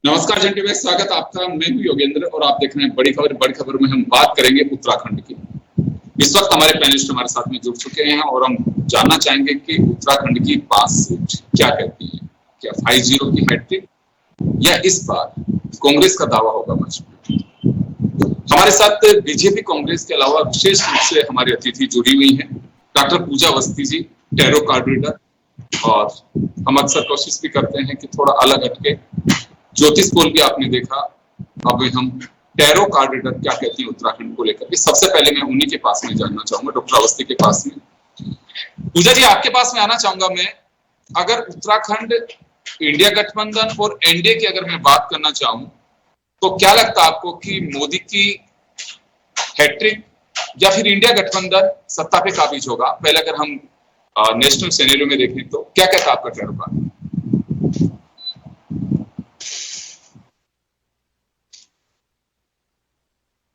नमस्कार जंटी भाई, स्वागत आपका। मैं हूं योगेंद्र और आप देख रहे हैं बड़ी खबर। बड़ी खबर में हम बात करेंगे उत्तराखंड की। इस वक्त हमारे पैनलिस्ट हमारे साथ में जुड़ चुके हैं और हम जानना चाहेंगे कि उत्तराखंड की 5 सीट क्या कहती है। क्या 5-0 की हैट्रिक या इस बार कांग्रेस का दावा होगा मजबूत। हमारे साथ बीजेपी कांग्रेस के अलावा विशेष रूप से हमारी अतिथि जुड़ी हुई है डॉक्टर पूजा Awasthi ji, tarot card reader. और हम अक्सर कोशिश भी करते हैं कि थोड़ा अलग हटके ज्योतिष पोल भी आपने देखा। अब हम टैरो कार्ड रीडर क्या कहती है उत्तराखंड को लेकर। सबसे पहले मैं उन्हीं के पास में जानना चाहूंगा, डॉक्टर अवस्थी के पास में। पूजा जी, आपके पास में आना चाहूंगा मैं। अगर उत्तराखंड इंडिया गठबंधन और एनडीए की अगर मैं बात करना चाहूं तो क्या लगता है आपको कि मोदी की हैट्रिक या फिर इंडिया गठबंधन सत्ता पे काबिज होगा? पहले अगर हम नेशनल सिनेरियो में देखें तो क्या कहता है आपका टैरो कार्ड?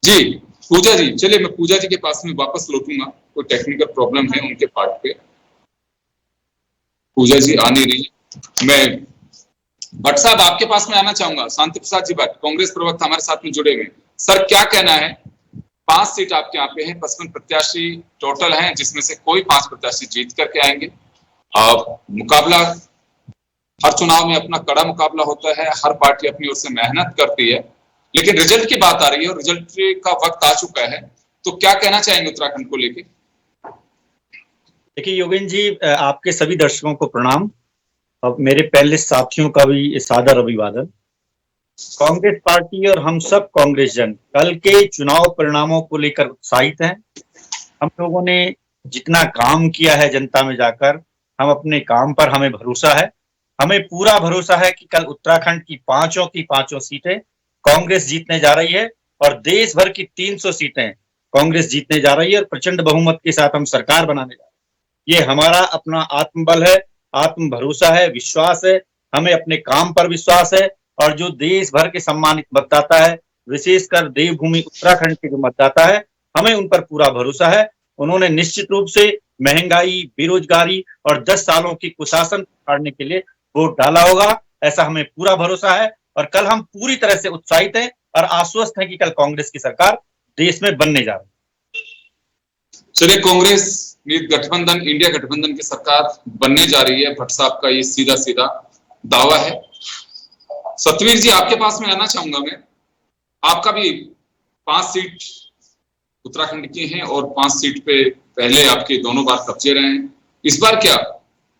जी पूजा जी, चलिए मैं पूजा जी के पास में वापस लौटूंगा। कोई टेक्निकल प्रॉब्लम है उनके पार्ट पे। पूजा जी आ नहीं रही। मैं भट्ट साहब आपके पास में आना चाहूंगा। शांति प्रसाद जी भट्ट, कांग्रेस प्रवक्ता हमारे साथ में जुड़े हुए। सर, क्या कहना है? 5 सीट आपके यहाँ पे है, 55 प्रत्याशी टोटल हैं, जिसमें से कोई 5 प्रत्याशी जीत करके आएंगे। मुकाबला हर चुनाव में अपना कड़ा मुकाबला होता है, हर पार्टी अपनी ओर से मेहनत करती है, लेकिन रिजल्ट की बात आ रही है और रिजल्ट का वक्त आ चुका है। तो क्या कहना चाहेंगे उत्तराखंड को लेके? देखिए योगेंद्र जी, आपके सभी दर्शकों को प्रणाम। अब मेरे पैनलिस्ट साथियों का भी सादर अभिवादन। कांग्रेस पार्टी और हम सब कांग्रेस जन कल के चुनाव परिणामों को लेकर उत्साहित हैं। हम लोगों ने जितना काम किया है जनता में जाकर, हम अपने काम पर हमें भरोसा है। हमें पूरा भरोसा है कि कल उत्तराखंड की पांचों सीटें कांग्रेस जीतने जा रही है और देश भर की 300 सीटें कांग्रेस जीतने जा रही है और प्रचंड बहुमत के साथ हम सरकार बनाने जा रहे हैं। ये हमारा अपना आत्मबल है, आत्म भरोसा है, विश्वास है। हमें अपने काम पर विश्वास है और जो देश भर के सम्मानित मतदाता है, विशेषकर देवभूमि उत्तराखंड के जो मतदाता है, हमें उन पर पूरा भरोसा है। उन्होंने निश्चित रूप से महंगाई, बेरोजगारी और 10 सालों की कुशासन काटने के लिए वोट डाला होगा, ऐसा हमें पूरा भरोसा है। और कल हम पूरी तरह से उत्साहित हैं और आश्वस्त हैं कि कल कांग्रेस की सरकार देश में बनने जा रही है। चलिए, कांग्रेस गठबंधन, इंडिया गठबंधन की सरकार बनने जा रही है, भट्ट साहब का ये सीधा सीधा दावा है। सतवीर जी, आपके पास में आना चाहूंगा मैं। आपका भी 5 सीट उत्तराखंड की हैं और 5 सीट पे पहले आपके दोनों बार कब्जे रहे हैं। इस बार क्या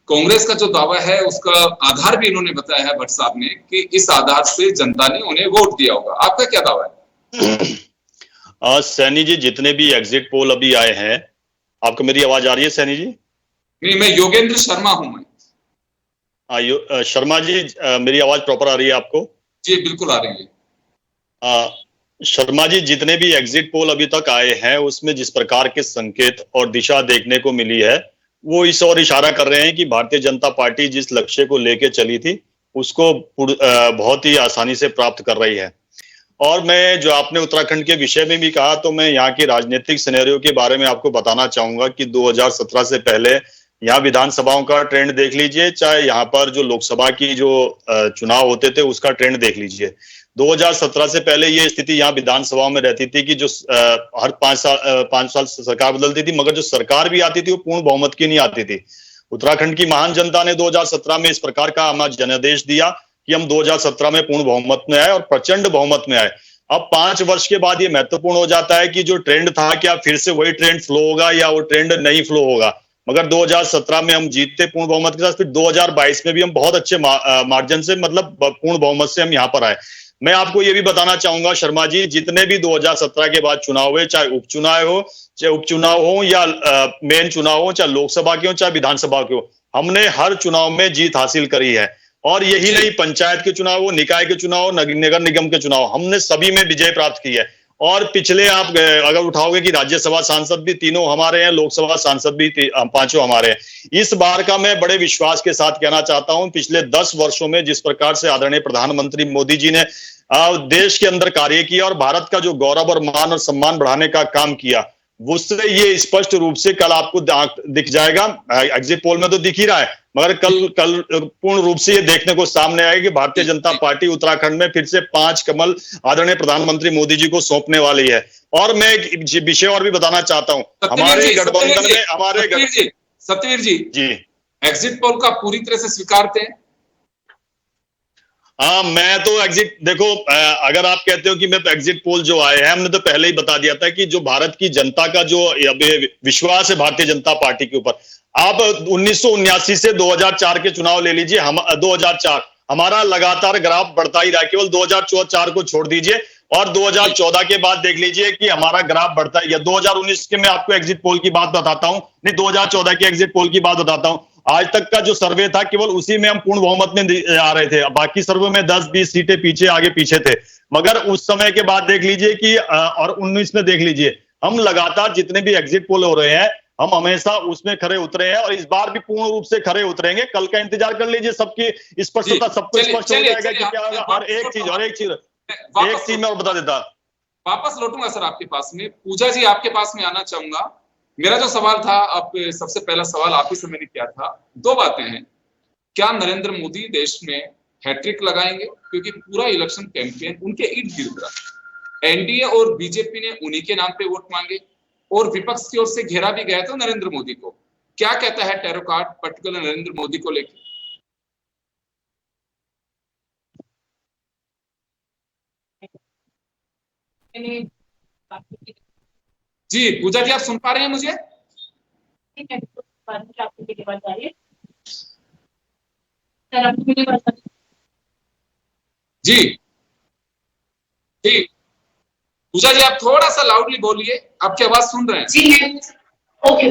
कांग्रेस का जो दावा है उसका आधार भी इन्होंने बताया है भट्ट साहब ने कि इस आधार से जनता ने उन्हें वोट दिया होगा। आपका क्या दावा है? सैनी जी, जितने भी एग्जिट पोल अभी आए हैं, आपको मेरी आवाज आ रही है सैनी जी? नहीं, मैं योगेंद्र शर्मा हूं। मैं शर्मा जी, मेरी आवाज प्रॉपर आ रही है आपको? जी बिल्कुल आ रही है। शर्मा जी, जितने भी एग्जिट पोल अभी तक आए हैं उसमें जिस प्रकार के संकेत और दिशा देखने को मिली है वो इस ओर इशारा कर रहे हैं कि भारतीय जनता पार्टी जिस लक्ष्य को लेके चली थी उसको बहुत ही आसानी से प्राप्त कर रही है। और मैं जो आपने उत्तराखंड के विषय में भी कहा, तो मैं यहाँ की राजनीतिक सिनेरियो के बारे में आपको बताना चाहूंगा कि 2017 से पहले यहाँ विधानसभाओं का ट्रेंड देख लीजिए, चाहे यहाँ पर जो लोकसभा की जो चुनाव होते थे उसका ट्रेंड देख लीजिए। 2017 से पहले ये स्थिति यहाँ विधानसभाओं में रहती थी कि जो हर 5 साल सरकार बदलती थी, मगर जो सरकार भी आती थी वो पूर्ण बहुमत की नहीं आती थी। उत्तराखंड की महान जनता ने 2017 में इस प्रकार का हमारा जनादेश दिया कि हम 2017 में पूर्ण बहुमत में आए और प्रचंड बहुमत में आए। अब 5 वर्ष के बाद ये महत्वपूर्ण हो जाता है कि जो ट्रेंड था क्या फिर से वही ट्रेंड फ्लो होगा या वो ट्रेंड नहीं फ्लो होगा। मगर 2017 में हम जीतते पूर्ण बहुमत के साथ, फिर 2022 में भी हम बहुत अच्छे मार्जिन से, मतलब पूर्ण बहुमत से हम यहाँ पर आए। मैं आपको ये भी बताना चाहूंगा शर्मा जी, जितने भी 2017 के बाद चुनाव हुए, चाहे उपचुनाव हो या मेन चुनाव हो, चाहे लोकसभा के हो चाहे विधानसभा के हो, हमने हर चुनाव में जीत हासिल करी है। और यही नहीं, पंचायत के चुनाव हो, निकाय के चुनाव हो, नगर निगम के चुनाव, हमने सभी में विजय प्राप्त की है। और पिछले आप अगर उठाओगे कि राज्यसभा सांसद भी 3 हमारे हैं, लोकसभा सांसद भी 5 हमारे हैं। इस बार का मैं बड़े विश्वास के साथ कहना चाहता हूं, पिछले 10 वर्षों में जिस प्रकार से आदरणीय प्रधानमंत्री मोदी जी ने देश के अंदर कार्य किया और भारत का जो गौरव और मान और सम्मान बढ़ाने का काम किया, उससे ये स्पष्ट रूप से कल आपको दिख जाएगा। एग्जिट पोल में तो दिख ही रहा है, मगर कल पूर्ण रूप से ये देखने को सामने आएगा कि भारतीय जनता पार्टी उत्तराखंड में फिर से 5 कमल आदरणीय प्रधानमंत्री मोदी जी को सौंपने वाली है। और मैं एक विषय और भी बताना चाहता हूं, हमारे गठबंधन में सत्यवीर जी एग्जिट पोल का पूरी तरह से स्वीकारते हैं? हाँ, मैं तो एग्जिट, देखो अगर आप कहते हो कि मैं एग्जिट पोल जो आए हैं, हमने तो पहले ही बता दिया था कि जो भारत की जनता का जो विश्वास है भारतीय जनता पार्टी के ऊपर, आप 1979 से 2004 के चुनाव ले लीजिए, हम 2004 हमारा लगातार ग्राफ बढ़ता ही रहा, केवल 2004 को छोड़ दीजिए और 2014 के बाद देख लीजिए कि हमारा ग्राफ बढ़ता है। या 2019 के मैं आपको एग्जिट पोल की बात बताता हूं, नहीं 2014 के एग्जिट पोल की बात बताता हूं। आज तक का जो सर्वे था केवल उसी में हम पूर्ण बहुमत में आ रहे थे, बाकी सर्वे में 10-20 सीटें पीछे आगे पीछे थे। मगर उस समय के बाद देख लीजिए कि और 19 में देख लीजिए, हम लगातार जितने भी एग्जिट पोल हो रहे हैं हम हमेशा उसमें खरे उतरे हैं और इस बार भी पूर्ण रूप से खरे उतरेंगे। कल का इंतजार कर लीजिए, सबकी स्पष्टता सबको स्पष्ट हो जाएगा कि क्या होगा। और एक चीज मैं और बता देता, वापस लौटूंगा सर आपके पास में। पूजा जी आपके पास में आना चाहूंगा। मेरा जो सवाल था, अब सबसे पहला सवाल आप ही से मैंने किया था, 2 बातें हैं। क्या नरेंद्र मोदी देश में हैट्रिक लगाएंगे? क्योंकि पूरा इलेक्शन कैंपेन उनके इर्द गिर्द रहा। एनडीए और बीजेपी ने उन्हीं के नाम पे वोट मांगे और विपक्ष की ओर से घेरा भी गया था नरेंद्र मोदी को। क्या कहता है tarot card particular Narendra Modi को लेकर? जी पूजा जी, आप सुन पा रहे हैं मुझे? जी जी पूजा जी, आप थोड़ा सा लाउडली बोलिए, आपकी आवाज सुन रहे हैं। जी ओके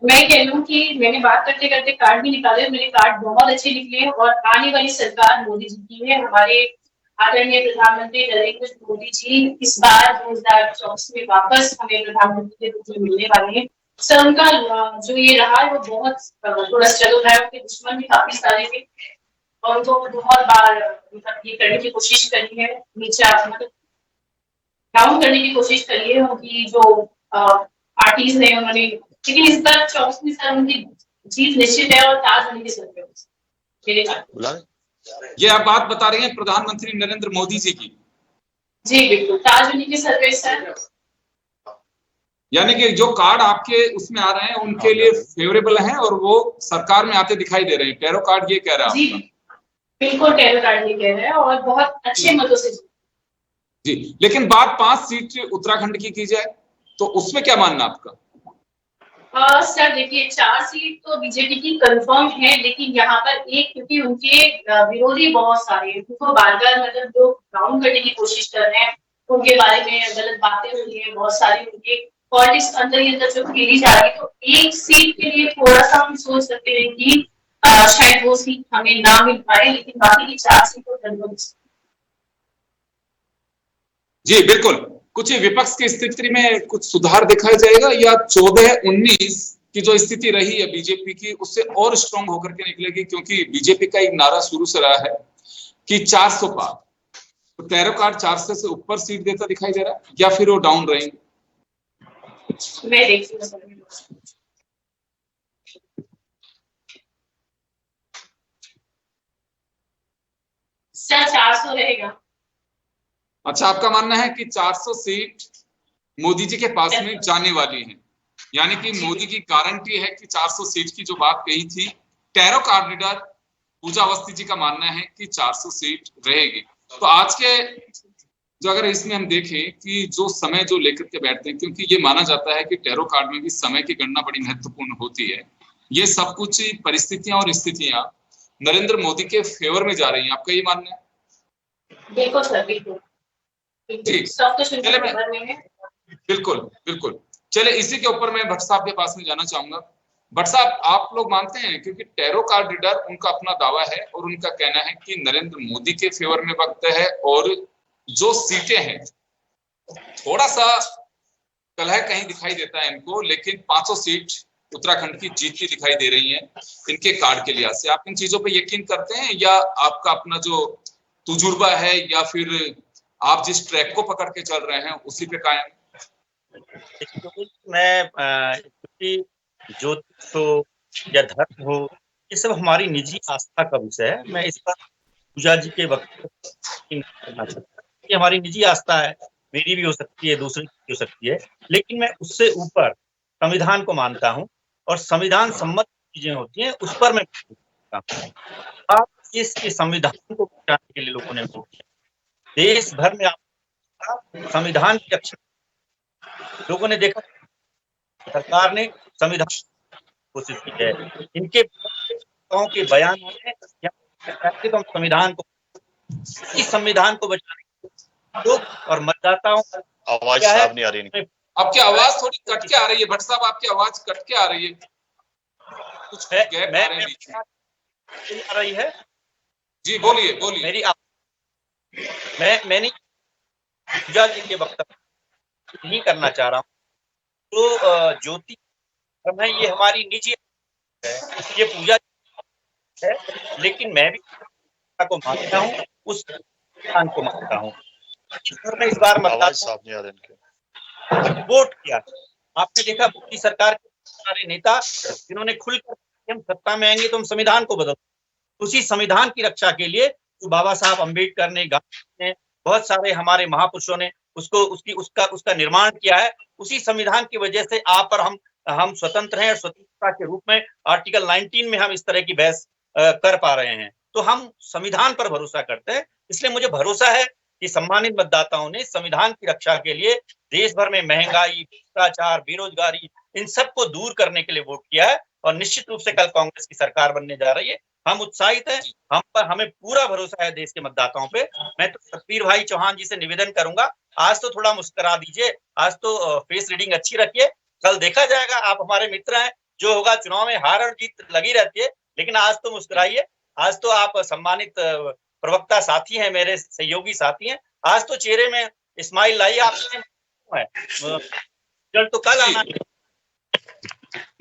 मैं कह रही हूँ कि मैंने बात करते करते कार्ड भी निकाले, मेरे कार्ड बहुत अच्छे निकले और आने वाली सरकार मोदी जी की है। हमारे आदरणीय प्रधानमंत्री नरेंद्र मोदी जी इस बार 2024 में वापस हमें प्रधानमंत्री के रूप में मिलने वाले हैं। सर उनका जो ये रहा है वो बहुत थोड़ा स्ट्रगल रहा है, उनके दुश्मन भी काफी सारे थे और उनको बहुत बार ये करने की कोशिश करी है, नीचे मतलब डाउन करने की कोशिश करी है उनकी जो पार्टीज है उन्होंने। लेकिन इस बार 24 में सर उनकी जीत निश्चित है और ताज उनके सर पे मेरे कार्ड। ये आप बात बता रही हैं प्रधानमंत्री नरेंद्र मोदी जी की? जी बिल्कुल, ताज उन्हीं के सर पे सर। यानी कि जो कार्ड आपके उसमें आ रहे हैं उनके लिए फेवरेबल हैं और वो सरकार में आते दिखाई दे रहे हैं। टैरो कार्ड ये कह रहा है? जी बिल्कुल टैरो कार्ड ये कह रहे हैं और बहुत अच्छे मतों से। जी, लेकिन बात 5 सीट उत्तराखंड की जाए तो उसमें क्या मानना आपका? सर देखिए 4 सीट तो बीजेपी की कंफर्म है, लेकिन यहाँ पर एक क्योंकि उनके विरोधी बहुत सारे हैं, उनको बार-बार मतलब जो डाउन करने की कोशिश कर रहे हैं, उनके बारे में गलत बातें हो रही है, बहुत सारी उनके पॉलिटिक्स अंदर ही अंदर जो खेली जा रही है। तो एक सीट के लिए थोड़ा सा हम सोच सकते हैं कि शायद वो सीट हमें ना मिल पाए, लेकिन बाकी की 4 सीटों कंफर्म। जी बिल्कुल। कुछ विपक्ष की स्थिति में कुछ सुधार दिखाया जाएगा या 14-19 की जो स्थिति रही है बीजेपी की उससे और स्ट्रांग होकर के निकलेगी? क्योंकि बीजेपी का एक नारा शुरू से रहा है कि 400 पार, तो टैरो कार्ड 400 से ऊपर सीट देता दिखाई दे रहा है या फिर वो डाउन रहेंगे? मैं देखती हूँ सर 400 रहेगा। अच्छा, आपका मानना है कि 400 सीट मोदी जी के पास में जाने वाली है, यानी कि मोदी की गारंटी है कि 400 सीट की जो बात कही थी टैरो कार्ड रीडर पूजा अवस्थी जी का मानना है कि 400 सीट रहेगी। तो आज के जो अगर इसमें हम देखें कि जो समय जो लेकर के बैठते हैं, क्योंकि ये माना जाता है कि टैरो कार्ड में भी समय की गणना बड़ी महत्वपूर्ण होती है, ये सब कुछ परिस्थितियां और स्थितियां नरेंद्र मोदी के फेवर में जा रही हैं, आपका ये मानना है? बिल्कुल सर बिल्कुल बिल्कुल बिल्कुल। चले इसी के ऊपर मैं भट्ट साहब के पास में जाना चाहूंगा। भट्ट साहब, आप लोग मानते हैं, क्योंकि टैरो कार्ड रीडर उनका अपना दावा है और उनका कहना है कि नरेंद्र मोदी के फेवर में वक्त है और जो सीटें हैं थोड़ा सा कलह कहीं दिखाई देता है इनको, लेकिन 500 सीट उत्तराखंड की जीतती दिखाई दे रही हैं इनके कार्ड के लिहाज से। आप इन चीजों पे यकीन करते हैं या आपका अपना जो तजुर्बा है या फिर आप जिस ट्रैक को पकड़ के चल रहे हैं उसी पे कायम? क्योंकि मैं क्योंकि ज्योतिष हो या धर्म हो, ये सब हमारी निजी आस्था का विषय है। मैं इस पर पूजा जी के वक्तव्य नहीं करना चाहता। ये हमारी निजी आस्था है, मेरी भी हो सकती है, दूसरी की भी हो सकती है, लेकिन मैं उससे ऊपर संविधान को मानता हूँ और संविधान सम्मत चीजें होती हैं उस पर मैं मानता हूँ। आप इसके संविधान को बचाने के लिए लोगों ने वोट किया। देश भर में आप संविधान की रक्षा, लोगों ने देखा सरकार ने संविधान घोषित की है। इनके के बयान में तो हम संविधान को, इस संविधान को बचाने लोग और मतदाताओं आवाज क्या है, साफ नहीं आ रही। आपकी आवाज थोड़ी कट के आ रही है भट्ट साहब, आपकी आवाज कट के आ रही है, कुछ गैप आ रहे हैं बीच में। आ रही है जी बोलिए बोलिए। मेरी मैंने पूजा जी के वक्तव्य नहीं करना चाह रहा हूँ। तो ज्योति धर्म है, ये हमारी निजी है, ये पूजा है, लेकिन मैं भी को मानता हूँ, उस स्थान को मानता हूँ। इस बार आवाज साफ नहीं आ रही। वोट किया, आपने देखा मोदी सरकार के सारे नेता जिन्होंने खुलकर हम सत्ता में आएंगे तो हम संविधान को बदल, उसी संविधान की रक्षा के लिए तो बाबा साहब अम्बेडकर ने, गांधी ने, बहुत सारे हमारे महापुरुषों ने उसका निर्माण किया है। उसी संविधान की वजह से आप और हम स्वतंत्र हैं और स्वतंत्रता के रूप में आर्टिकल 19 में हम इस तरह की बहस कर पा रहे हैं। तो हम संविधान पर भरोसा करते हैं, इसलिए मुझे भरोसा है कि सम्मानित मतदाताओं ने संविधान की रक्षा के लिए देश भर में महंगाई, भ्रष्टाचार, बेरोजगारी, इन सबको दूर करने के लिए वोट किया है और निश्चित रूप से कल कांग्रेस की सरकार बनने जा रही है। हम उत्साहित हैं, हमें पूरा भरोसा है देश के मतदाताओं पे। मैं तो सतवीर भाई चौहान जी से निवेदन करूंगा, आज तो थोड़ा मुस्कुरा दीजिए, आज तो फेस रीडिंग अच्छी रखिए, कल देखा जाएगा। आप हमारे मित्र हैं, जो होगा चुनाव में हार और जीत लगी रहती है, लेकिन आज तो मुस्कुराइए। आज तो आप सम्मानित प्रवक्ता साथी हैं, मेरे सहयोगी साथी हैं, आज तो चेहरे में स्माइल लाइए। आपने तो कल आना।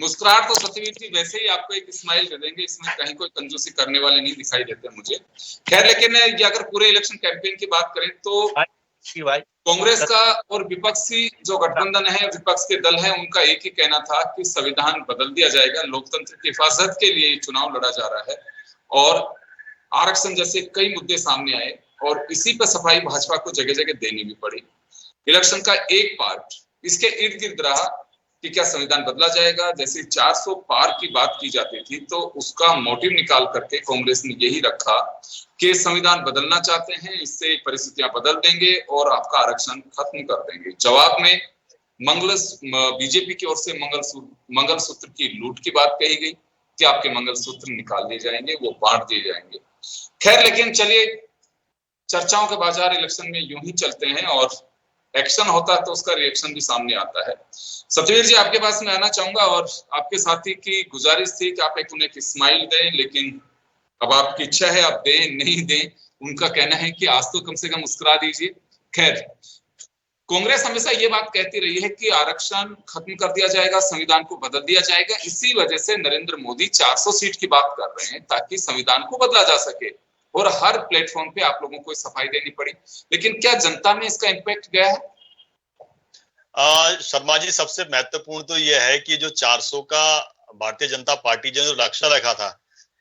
मुस्कुराहट तो सतवीर जी वैसे ही आपको एक स्माइल दे देंगे, इसमें कहीं कोई कंजूसी करने वाले नहीं दिखाई देते मुझे। खैर, लेकिन ये अगर पूरे इलेक्शन कैंपेन की बात करें तो कांग्रेस का और विपक्षी जो गठबंधन है, विपक्ष के दल हैं, उनका एक ही कहना था कि संविधान बदल दिया जाएगा, लोकतंत्र की हिफाजत के लिए चुनाव लड़ा जा रहा है। और आरक्षण जैसे कई मुद्दे सामने आए और इसी पर सफाई भाजपा को जगह जगह देनी भी पड़ी। इलेक्शन का एक पार्ट इसके इर्द गिर्द रहा कि क्या संविधान बदला जाएगा। जैसे 400 पार की बात की जाती थी तो उसका मोटिव निकाल करके कांग्रेस ने यही रखा कि संविधान बदलना चाहते हैं, इससे परिस्थितियां बदल देंगे और आपका आरक्षण खत्म कर देंगे। जवाब में बीजेपी की ओर से मंगलसूत्र की लूट की बात कही गई कि आपके मंगलसूत्र निकाल लिए जाएंगे, वो बांट दिए जाएंगे। खैर, लेकिन चलिए, चर्चाओं के बाजार इलेक्शन में यूं ही चलते हैं और एक्शन होता है तो उसका रिएक्शन भी सामने आता है। सतवीर जी, आपके पास मैं आना चाहूंगा और आपके साथी की गुजारिश थी कि आप उन्हें एक स्माइल दें, लेकिन अब आपकी इच्छा है आप दें नहीं दें, उनका कहना है कि आज तो कम से कम मुस्कुरा दीजिए। खैर, कांग्रेस हमेशा ये बात कहती रही है कि आरक्षण खत्म कर दिया जाएगा, संविधान को बदल दिया जाएगा। इसी वजह से नरेंद्र मोदी 400 सीट की बात कर रहे हैं ताकि संविधान को बदला जा सके और हर प्लेटफॉर्म पे आप लोगों को सफाई देनी पड़ी। लेकिन क्या जनता में इसका इम्पैक्ट गया है? शर्मा जी, सबसे महत्वपूर्ण तो यह है कि जो 400 का भारतीय जनता पार्टी जो लक्ष्य रखा था,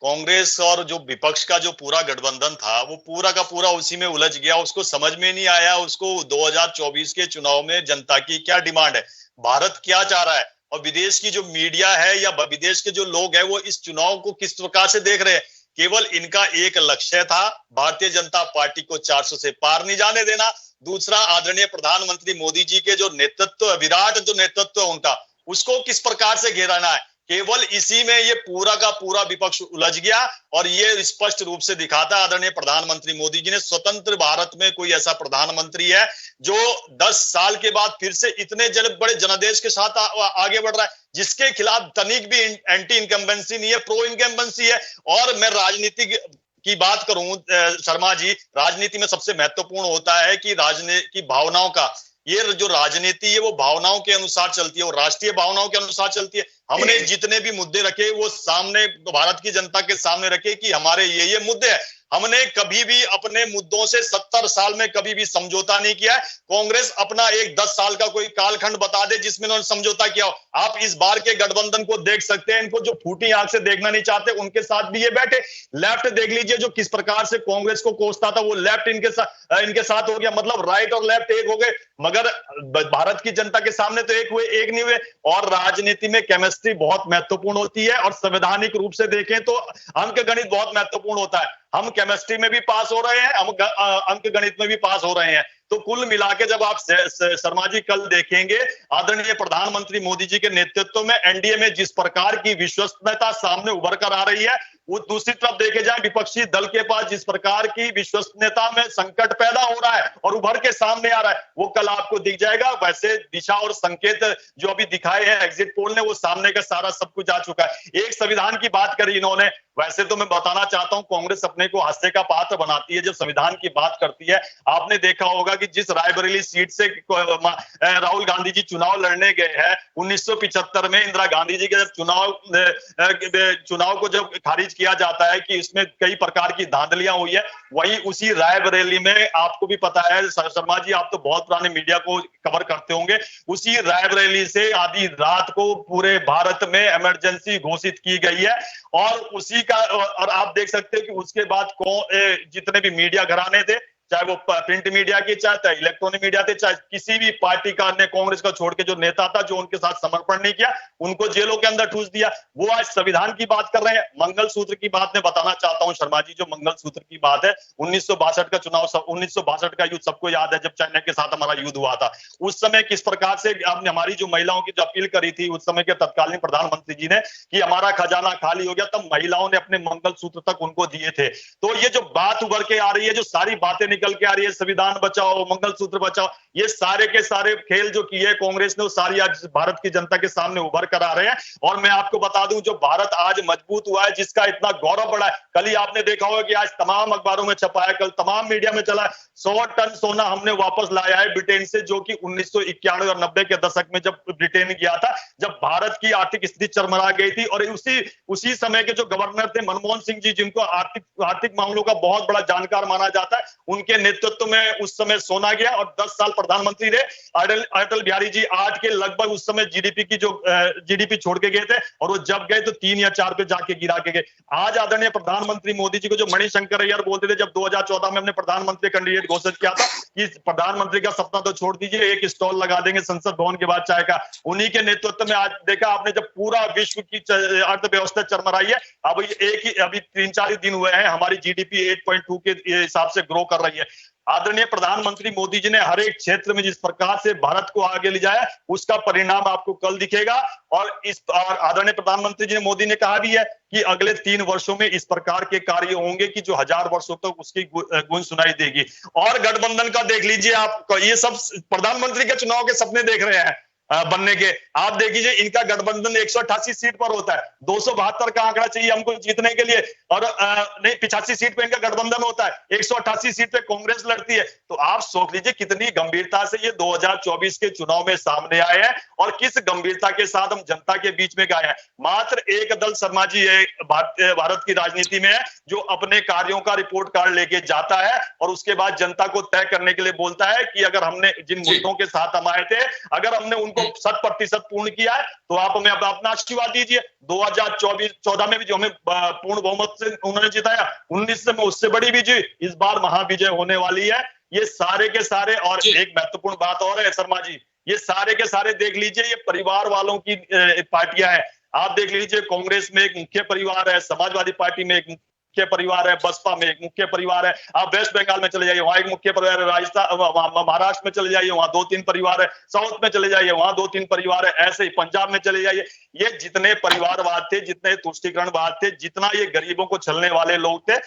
कांग्रेस और जो विपक्ष का जो पूरा गठबंधन था वो पूरा का पूरा उसी में उलझ गया। उसको समझ में नहीं आया उसको 2024 के चुनाव में जनता की क्या डिमांड है, भारत क्या चाह रहा है, और विदेश की जो मीडिया है या विदेश के जो लोग हैं वो इस चुनाव को किस प्रकार से देख रहे हैं। केवल इनका एक लक्ष्य था, भारतीय जनता पार्टी को 400 से पार नहीं जाने देना। दूसरा, आदरणीय प्रधानमंत्री मोदी जी के जो नेतृत्व, विराट जो नेतृत्व उनका, उसको किस प्रकार से घेराना है, केवल इसी में ये पूरा का पूरा विपक्ष उलझ गया। और ये स्पष्ट रूप से दिखाता है आदरणीय प्रधानमंत्री मोदी जी ने, स्वतंत्र भारत में कोई ऐसा प्रधानमंत्री है जो 10 साल के बाद फिर से इतने बड़े जनादेश के साथ आगे बढ़ रहा है, जिसके खिलाफ तनिक भी एंटी इनकम्बेंसी नहीं है, प्रो इनकम्बेंसी है। और मैं राजनीति की बात करूं शर्मा जी, राजनीति में सबसे महत्वपूर्ण होता है कि राजनीति भावनाओं का, ये जो राजनीति है वो भावनाओं के अनुसार चलती है और राष्ट्रीय भावनाओं के अनुसार चलती है। हमने जितने भी मुद्दे रखे वो सामने भारत की जनता के सामने रखे कि हमारे ये मुद्दे हैं। हमने कभी भी अपने मुद्दों से 70 साल में कभी भी समझौता नहीं किया है। कांग्रेस अपना एक 10 साल का कोई कालखंड बता दे जिसमें उन्होंने समझौता किया हो। आप इस बार के गठबंधन को देख सकते हैं, इनको जो फूटी आंख से देखना नहीं चाहते उनके साथ भी ये बैठे। लेफ्ट देख लीजिए जो किस प्रकार से कांग्रेस को कोसता था, वो लेफ्ट इनके साथ हो गया। मतलब राइट और लेफ्ट एक हो गए, मगर भारत की जनता के सामने तो एक हुए, एक नहीं हुए। और राजनीति में केमिस्ट्री बहुत महत्वपूर्ण होती है, और संवैधानिक रूप से देखें तो अंक गणित बहुत महत्वपूर्ण होता है। हम केमिस्ट्री में भी पास हो रहे हैं, हम अंक गणित में भी पास हो रहे हैं। तो कुल मिला के जब आप शर्मा जी कल देखेंगे आदरणीय प्रधानमंत्री मोदी जी के नेतृत्व में एनडीए में जिस प्रकार की विश्वसनीयता सामने उभर कर आ रही है, वो दूसरी तरफ देखे जाए विपक्षी दल के पास जिस प्रकार की विश्वसनीयता में संकट पैदा हो रहा है और उभर के सामने आ रहा है, वो कल आपको दिख जाएगा। वैसे दिशा और संकेत जो अभी दिखाए हैं एग्जिट पोल ने, वो सामने का सारा सब कुछ आ चुका है। एक संविधान की बात करी इन्होंने, वैसे तो मैं बताना चाहता हूं कांग्रेस अपने को हास्य का पात्र बनाती है जब संविधान की बात करती है। आपने देखा होगा कि जिस रायबरेली सीट से राहुल गांधी जी चुनाव लड़ने गए हैं 1975 में, इंदिरा गांधी जी के जब चुनाव को जब खारिज किया जाता है कि इसमें कई प्रकार की धांधलियां हुई है, वही उसी रायबरेली में आपको भी पता है शर्मा जी, आप तो बहुत पुराने मीडिया को कवर करते होंगे, उसी रायबरेली से आधी रात को पूरे भारत में इमरजेंसी घोषित की गई है। और उसी का, और आप देख सकते हो कि उसके बाद जितने भी मीडिया घराने थे, चाहे वो प्रिंट मीडिया की, चाहे इलेक्ट्रॉनिक मीडिया थे, चाहे किसी भी पार्टी का ने कांग्रेस का छोड़ के जो नेता था जो उनके साथ समर्पण नहीं किया, उनको जेलों के अंदर ठूस दिया। वो आज संविधान की बात कर रहे हैं। मंगलसूत्र की बात मैं बताना चाहता हूं शर्मा जी, जो मंगलसूत्र की बात है, 1962 का चुनाव, 1962 का युद्ध सबको याद है, जब चाइना के साथ हमारा युद्ध हुआ था। उस समय किस प्रकार से आपने हमारी जो महिलाओं की जो अपील करी थी उस समय के तत्कालीन प्रधानमंत्री जी ने कि हमारा खजाना खाली हो गया, तब महिलाओं ने अपने मंगलसूत्र तक उनको दिए थे। तो ये जो बात उभर के आ रही है, जो सारी बातें निकल के आ रही है, संविधान बचाओ, मंगलसूत्र बचाओ, ये सारे के सारे खेल जो किए कांग्रेस ने, वो सारी आज भारत की जनता के सामने उभर कर आ रहे हैं। और मैं आपको बता दूं, जो भारत आज मजबूत हुआ है, जिसका इतना गौरव बढ़ा है, कल ही आपने देखा होगा कि आज तमाम अखबारों में छपा है, कल तमाम मीडिया में चला है, 100 टन सोना हमने वापस लाया है ब्रिटेन से, जो कि 1991 और 90 के दशक में जब ब्रिटेन गया था, जब भारत की आर्थिक स्थिति चरमरा गई थी। और उसी समय के जो गवर्नर थे मनमोहन सिंह जी, जिनको आर्थिक मामलों का बहुत बड़ा जानकार माना जाता है, उनके नेतृत्व में उस समय सोना गया। और 10 साल प्रधानमंत्री रहे अटल बिहारी जी, 8 के लगभग उस समय जीडीपी छोड़ के गए थे, और वो जब गए तो 3 या 4 पे जाके गिरा के गए। आज आदरणीय प्रधानमंत्री मोदी जी को जो मणिशंकर अय्यर बोलते थे, जब 2014 में हमने प्रधानमंत्री कैंडिडेट घोषित किया था कि प्रधानमंत्री का सपना तो छोड़ दीजिए, एक स्टॉल लगा देंगे संसद भवन के बाद चाय का, उन्हीं के नेतृत्व में आज देखा आपने जब पूरा विश्व की अर्थव्यवस्था चरमराई है। अब अभी 3-4 दिन हुए हैं, हमारी जीडीपी 8.2 के हिसाब से ग्रो कर रही है। आदरणीय प्रधानमंत्री मोदी जी ने हर एक क्षेत्र में जिस प्रकार से भारत को आगे ले जाया, उसका परिणाम आपको कल दिखेगा। और आदरणीय प्रधानमंत्री जी मोदी ने कहा भी है कि अगले 3 वर्षों में इस प्रकार के कार्य होंगे कि जो 1000 वर्षों तक उसकी गूंज सुनाई देगी। और गठबंधन का देख लीजिए आप, ये सब प्रधानमंत्री के चुनाव के सपने देख रहे हैं बनने के। आप देखिए इनका गठबंधन 188 सीट पर होता है, 272 का आंकड़ा चाहिए हमको जीतने के लिए, और नहीं 85 सीट पे इनका गठबंधन होता है, 188 सीट पे कांग्रेस लड़ती है। तो आप सोच लीजिए कितनी गंभीरता से ये 2024 के चुनाव में सामने आए हैं, और किस गंभीरता के साथ हम जनता के बीच में गए हैं। मात्र एक दल शर्मा जी भारत की राजनीति में है जो अपने कार्यों का रिपोर्ट कार्ड लेके जाता है, और उसके बाद जनता को तय करने के लिए बोलता है कि अगर हमने जिन मुद्दों के साथ हम आए थे, अगर हमने उनको 100% पूर्ण किया है तो आप हमें अपना आशीर्वाद दीजिए। 2014 में भी जो हमें पूर्ण बहुमत से उन्होंने जिताया, 19 में उससे बड़ी विजय, इस बार महाविजय होने वाली है। ये सारे के सारे, और एक महत्वपूर्ण बात और है शर्मा जी, ये सारे के सारे देख लीजिए, ये परिवार वालों की पार्टियां हैं। आप देख लीजिए कांग्रेस में एक मुख्य परिवार है, समाजवादी पार्टी में एक मुख्य परिवार है, बसपा में एक मुख्य परिवार है, आप वेस्ट बंगाल में चले जाइए वहां एक मुख्य परिवार है, राजस्थान महाराष्ट्र में चले जाइए वहां 2-3 परिवार है, साउथ में चले जाइए वहां 2-3 परिवार है, ऐसे ही पंजाब में चले जाइए। ये जितने परिवारवाद थे, जितने तुष्टीकरणवाद थे, जितना ये गरीबों को छलने वाले लोग थे,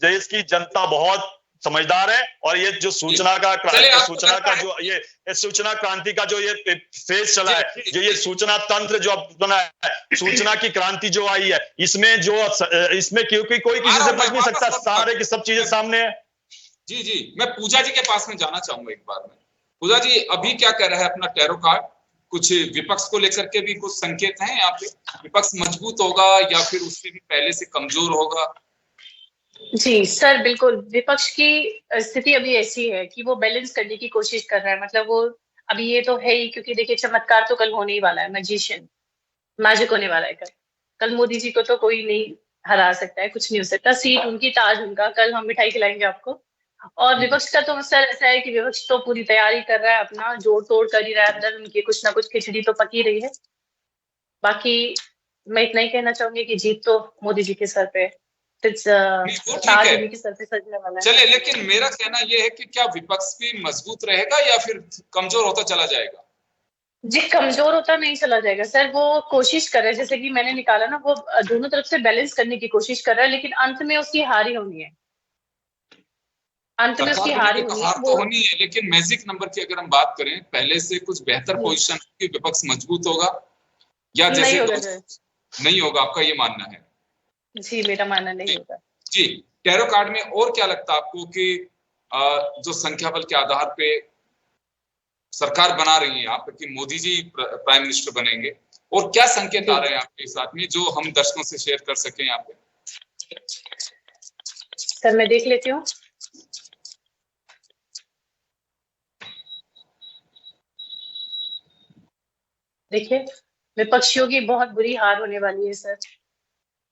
देश की जनता बहुत समझदार है। और ये जो सूचना का क्रांति का जो ये फेज चला है, जो ये सूचना तंत्र जो बना है, सूचना की क्रांति जो आई है, इसमें क्योंकि कोई किसी से बच नहीं सकता, सारे की सब चीजें सामने है। जी मैं पूजा जी के पास में जाना चाहूंगा एक बार में। पूजा जी अभी क्या कह रहा है अपना टैरो कार्ड, कुछ विपक्ष को लेकर के भी कुछ संकेत हैं यहाँ पे, विपक्ष मजबूत होगा या फिर उससे भी पहले से कमजोर होगा? जी सर, बिल्कुल विपक्ष की स्थिति अभी ऐसी है कि वो बैलेंस करने की कोशिश कर रहा है। मतलब वो अभी ये तो है ही, क्योंकि देखिए चमत्कार तो कल होने ही वाला है, मैजिशियन मैजिक होने वाला है कल। कल मोदी जी को तो कोई नहीं हरा सकता है, कुछ नहीं हो सकता। सीट उनकी, ताज उनका। कल हम मिठाई खिलाएंगे आपको। और विपक्ष का तो सर ऐसा है कि विपक्ष तो पूरी तैयारी कर रहा है, अपना जोड़ तोड़ कर ही रहा है। अंदर उनकी कुछ ना कुछ खिचड़ी तो पकी रही है। बाकी मैं इतना ही कहना चाहूंगी कि जीत तो मोदी जी के सर पे है। नहीं, वो ठीक ताज है, उन्हीं के सर पे सजने वाला है। चले, लेकिन मेरा कहना यह है कि क्या विपक्ष भी मजबूत रहेगा या फिर कमजोर होता चला जाएगा? जी, कमजोर होता नहीं चला जाएगा सर। वो कोशिश कर रहा है, जैसे कि मैंने निकाला ना, वो दोनों तरफ से बैलेंस करने की कोशिश कर रहा है, लेकिन अंत में उसकी हार ही होनी है। अंत में सरकार उसकी हार ही बनेगी तो होनी है हार तो वो। होनी है, लेकिन मैजिक नंबर की अगर हम बात करें, पहले से कुछ बेहतर जी, पोजीशन की विपक्ष मजबूत होगा या नहीं जैसे होगा लोग सर। नहीं होगा, आपका ये मानना है? जी, मेरा मानना नहीं जी, होगा। जी। टैरो कार्ड में और क्या लगता है आपको कि जो संख्या बल के आधार पे सरकार बना रही है आप कि मोदी जी प्राइम मिनिस्टर बनेंगे, और क्या संकेत आ जी, रहे हैं आपके साथ में जो हम दर्शकों से शेयर कर सकें यहाँ पे? सर मैं देख लेती हूँ। देखिए, विपक्षियों की बहुत बुरी हार होने वाली है सर।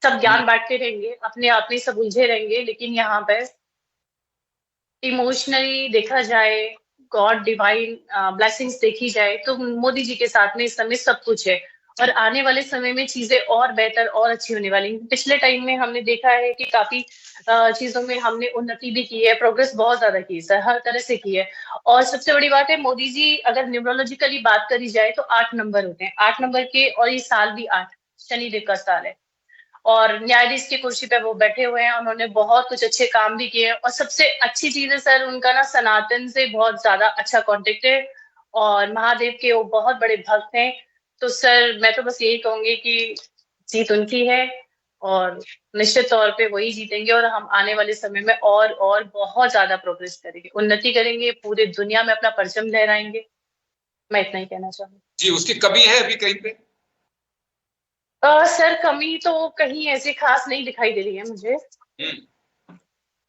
सब ज्ञान बांटते रहेंगे, अपने आप में सब उलझे रहेंगे, लेकिन यहाँ पे इमोशनली देखा जाए, गॉड डिवाइन ब्लेसिंग्स देखी जाए, तो मोदी जी के साथ में इस समय सब कुछ है। और आने वाले समय में चीजें और बेहतर और अच्छी होने वाली हैं। पिछले टाइम में हमने देखा है कि काफी चीजों में हमने उन्नति भी की है, प्रोग्रेस बहुत ज्यादा की है सर, हर तरह से की है। और सबसे बड़ी बात है, मोदी जी अगर न्यूमरोलॉजिकली बात करी जाए तो 8 नंबर होते हैं, 8 नंबर के, और ये साल भी 8 शनिदेव का साल है। और न्यायाधीश की कुर्सी पे वो बैठे हुए हैं, उन्होंने बहुत कुछ अच्छे काम भी किए हैं। और सबसे अच्छी चीज है सर, उनका ना सनातन से बहुत ज्यादा अच्छा कॉन्टेक्ट है, और महादेव के वो बहुत बड़े भक्त हैं। तो सर मैं तो बस यही कहूंगी कि जीत उनकी है, और निश्चित तौर पे वही जीतेंगे, और हम आने वाले समय में और बहुत ज्यादा प्रोग्रेस करेंगे, उन्नति करेंगे, पूरे दुनिया में अपना परचम लहराएंगे। मैं इतना ही कहना चाहूंगी। जी, उसकी कमी है अभी कहीं पे? सर कमी तो कहीं ऐसी खास नहीं दिखाई दे रही है मुझे। हम्म।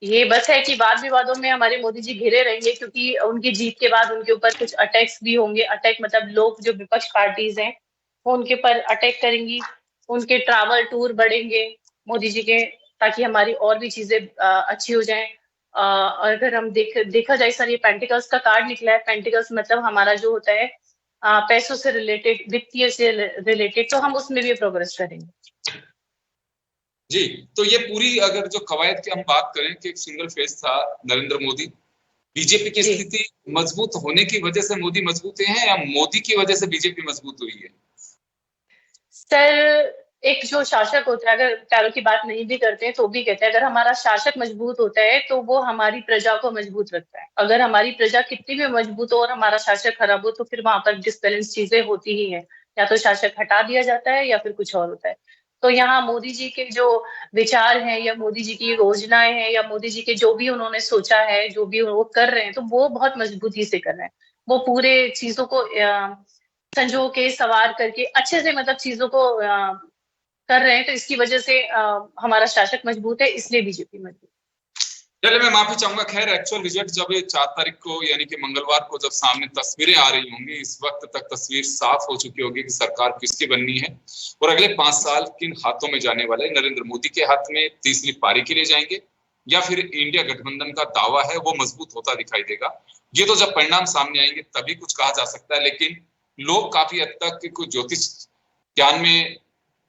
ये बस है कि वाद विवादों में हमारे मोदी जी घिरे रहेंगे, क्योंकि उनकी जीत के बाद उनके ऊपर कुछ अटैक्स भी होंगे। अटैक मतलब लोग, जो विपक्ष पार्टीज हैं, वो उनके पर अटैक करेंगी। उनके ट्रैवल टूर बढ़ेंगे मोदी जी के, ताकि हमारी और भी चीजें अच्छी हो जाएं। अगर हम देखा जाए सर, ये पेंटिकल्स का कार्ड निकला है। पेंटिकल्स मतलब हमारा जो होता है पैसों से रिलेटेड, वित्तीय से रिलेटेड, तो हम उसमें भी प्रोग्रेस करेंगे। जी, तो ये पूरी अगर जो कवायद की हम बात करें कि एक सिंगल फेस था नरेंद्र मोदी, बीजेपी की जी स्थिति मजबूत होने की वजह से मोदी मजबूत हैं या मोदी की वजह से बीजेपी मजबूत हुई है? सर, एक जो शासक होता है, अगर पैरों की बात नहीं भी करते हैं तो भी कहते हैं, अगर हमारा शासक मजबूत होता है तो वो हमारी प्रजा को मजबूत रखता है। अगर हमारी प्रजा कितनी भी मजबूत हो और हमारा शासक खराब हो, तो फिर वहां पर डिसबैलेंस चीजें होती ही हैं। या तो शासक हटा दिया जाता है या फिर कुछ और होता है। तो यहाँ मोदी जी के जो विचार हैं, या मोदी जी की योजनाएं हैं, या मोदी जी के जो भी उन्होंने सोचा है, जो भी वो कर रहे हैं, तो वो बहुत मजबूती से कर रहे हैं। वो पूरे चीजों को संजो के, सवार करके, अच्छे से मतलब चीजों को कर रहे हैं। तो इसकी वजह से हमारा शासक मजबूत है, इसलिए बीजेपी मजबूत। चलिए, मैं माफी चाहूंगा। खैर, एक्चुअल रिजल्ट जब 4 तारीख को यानी कि मंगलवार को जब सामने तस्वीरें आ रही होंगी, इस वक्त तक तस्वीर साफ हो चुकी होगी कि सरकार किसकी बननी है और अगले 5 साल किन हाथों में जाने वाला है। नरेंद्र मोदी के हाथ में तीसरी पारी के लिए जाएंगे या फिर इंडिया गठबंधन का दावा है वो मजबूत होता दिखाई देगा। ये तो जब परिणाम सामने आएंगे तभी कुछ कहा जा सकता है, लेकिन लोग काफी हद तक कुछ ज्योतिष ज्ञान में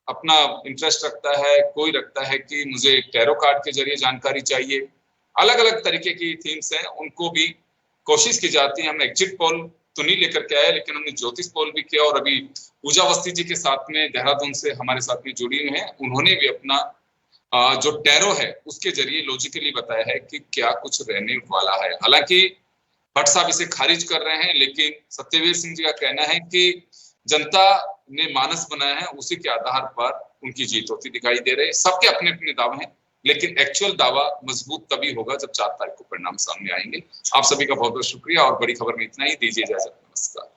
अपना इंटरेस्ट रखता है, कोई रखता है कि मुझे टैरो कार्ड के जरिए जानकारी चाहिए। अलग अलग तरीके की थीम्स हैं, उनको भी कोशिश की जाती है। हम एग्जिट पोल तो नहीं लेकर के आए, लेकिन हमने ज्योतिष पोल भी किया, और अभी पूजा अवस्थी जी के साथ में देहरादून से हमारे साथ में जुड़ी हुई हैं, उन्होंने भी अपना जो टैरो है उसके जरिए लॉजिकली बताया है कि क्या कुछ रहने वाला है। हालांकि भट्ट साहब इसे खारिज कर रहे हैं, लेकिन सत्यवीर सिंह जी का कहना है कि जनता ने मानस बनाया है, उसी के आधार पर उनकी जीत होती दिखाई दे रही है। सबके अपने अपने दावे हैं, लेकिन एक्चुअल दावा मजबूत तभी होगा जब 4 तारीख को परिणाम सामने आएंगे। आप सभी का बहुत बहुत शुक्रिया, और बड़ी खबर में इतना ही। दीजिए इजाजत, नमस्कार।